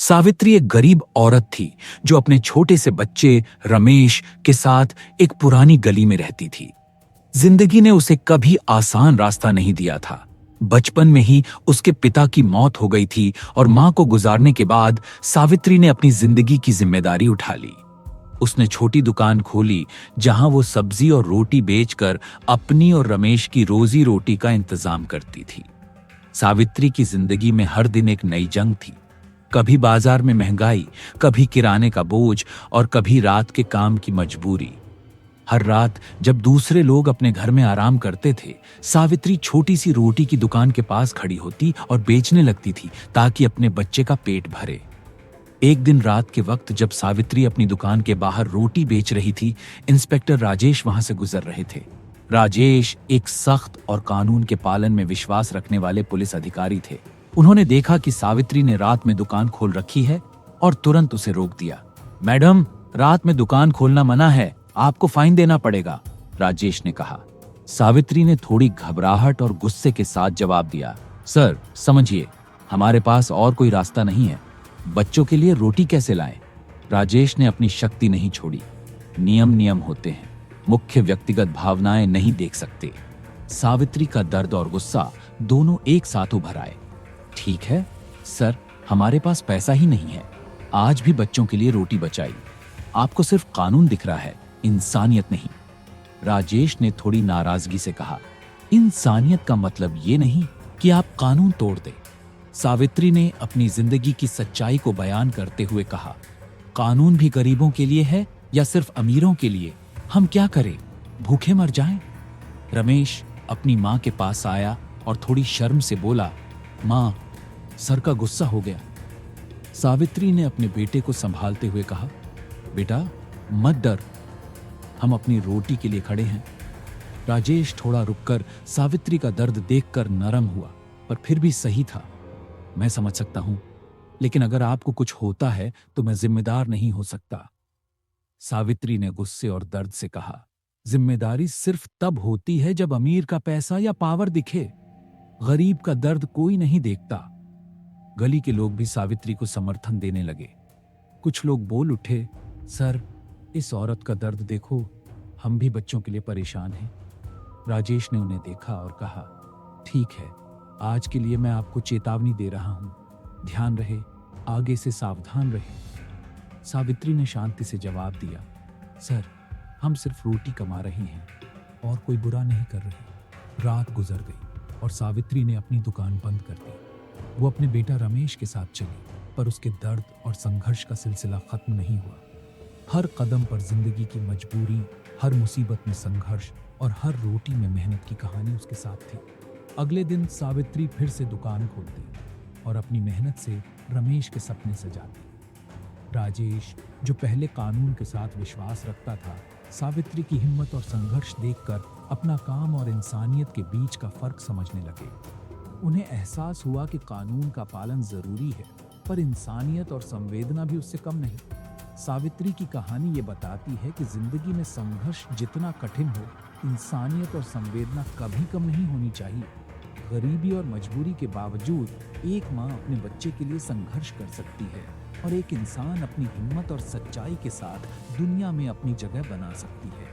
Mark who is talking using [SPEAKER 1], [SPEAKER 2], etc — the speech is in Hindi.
[SPEAKER 1] सावित्री एक गरीब औरत थी जो अपने छोटे से बच्चे रमेश के साथ एक पुरानी गली में रहती थी। जिंदगी ने उसे कभी आसान रास्ता नहीं दिया था। बचपन में ही उसके पिता की मौत हो गई थी और मां को गुजारने के बाद सावित्री ने अपनी जिंदगी की जिम्मेदारी उठा ली। उसने छोटी दुकान खोली जहां वो सब्जी और रोटी बेचकर अपनी और रमेश की रोजी रोटी का इंतजाम करती थी। सावित्री की जिंदगी में हर दिन एक नई जंग थी। कभी बाजार में महंगाई, कभी किराने का बोझ और कभी रात के काम की मजबूरी। हर रात जब दूसरे लोग अपने घर में आराम करते थे, सावित्री छोटी सी रोटी की दुकान के पास खड़ी होती और बेचने लगती थी ताकि अपने बच्चे का पेट भरे। एक दिन रात के वक्त जब सावित्री अपनी दुकान के बाहर रोटी बेच रही थी, इंस्पेक्टर राजेश वहां से गुजर रहे थे। राजेश एक सख्त और कानून के पालन में विश्वास रखने वाले पुलिस अधिकारी थे। उन्होंने देखा कि सावित्री ने रात में दुकान खोल रखी है और तुरंत उसे रोक दिया। मैडम, रात में दुकान खोलना मना है, आपको फाइन देना पड़ेगा, राजेश ने कहा। सावित्री ने थोड़ी घबराहट और गुस्से के साथ जवाब दिया, सर समझिए, हमारे पास और कोई रास्ता नहीं है, बच्चों के लिए रोटी कैसे लाएं? राजेश ने अपनी शक्ति नहीं छोड़ी। नियम होते हैं, मुख्य व्यक्तिगत भावनाएं नहीं देख सकते। सावित्री का दर्द और गुस्सा दोनों एक साथ उभर आए। ठीक है सर, हमारे पास पैसा ही नहीं है, आज भी बच्चों के लिए रोटी बचाई, आपको सिर्फ कानून दिख रहा है, इंसानियत नहीं। राजेश ने थोड़ी नाराजगी से कहा, इंसानियत का मतलब ये नहीं कि आप कानून तोड़ दें। सावित्री ने अपनी जिंदगी की सच्चाई को बयान करते हुए कहा, कानून भी गरीबों के लिए है या सिर्फ अमीरों के लिए? हम क्या करें, भूखे मर जाएं? रमेश अपनी मां के पास आया और थोड़ी शर्म से बोला, मां, सर का गुस्सा हो गया। सावित्री ने अपने बेटे को संभालते हुए कहा, बेटा मत डर, हम अपनी रोटी के लिए खड़े हैं। राजेश थोड़ा रुककर सावित्री का दर्द देखकर नरम हुआ, पर फिर भी सही था। मैं समझ सकता हूं, लेकिन अगर आपको कुछ होता है तो मैं जिम्मेदार नहीं हो सकता। सावित्री ने गुस्से और दर्द से कहा, जिम्मेदारी सिर्फ तब होती है जब अमीर का पैसा या पावर दिखे, गरीब का दर्द कोई नहीं देखता। गली के लोग भी सावित्री को समर्थन देने लगे। कुछ लोग बोल उठे, सर इस औरत का दर्द देखो, हम भी बच्चों के लिए परेशान हैं। राजेश ने उन्हें देखा और कहा, ठीक है, आज के लिए मैं आपको चेतावनी दे रहा हूं, ध्यान रहे, आगे से सावधान रहे। सावित्री ने शांति से जवाब दिया, सर हम सिर्फ रोटी कमा रहे हैं और कोई बुरा नहीं कर रहे। रात गुजर गई और सावित्री ने अपनी दुकान बंद कर दी। वो अपने बेटा रमेश के साथ चली, पर उसके दर्द और संघर्ष का सिलसिला खत्म नहीं हुआ। हर कदम पर जिंदगी की मजबूरी, हर मुसीबत में संघर्ष और हर रोटी में मेहनत की कहानी उसके साथ थी। अगले दिन सावित्री फिर से दुकान खोलती और अपनी मेहनत से रमेश के सपने सजाती। राजेश, जो पहले कानून के साथ विश्वास रखता था, सावित्री की हिम्मत और संघर्ष देखकर अपना काम और इंसानियत के बीच का फर्क समझने लगे। उन्हें एहसास हुआ कि कानून का पालन जरूरी है, पर इंसानियत और संवेदना भी उससे कम नहीं। सावित्री की कहानी ये बताती है कि जिंदगी में संघर्ष जितना कठिन हो, इंसानियत और संवेदना कभी कम नहीं होनी चाहिए। गरीबी और मजबूरी के बावजूद एक माँ अपने बच्चे के लिए संघर्ष कर सकती है और एक इंसान अपनी हिम्मत और सच्चाई के साथ दुनिया में अपनी जगह बना सकती है।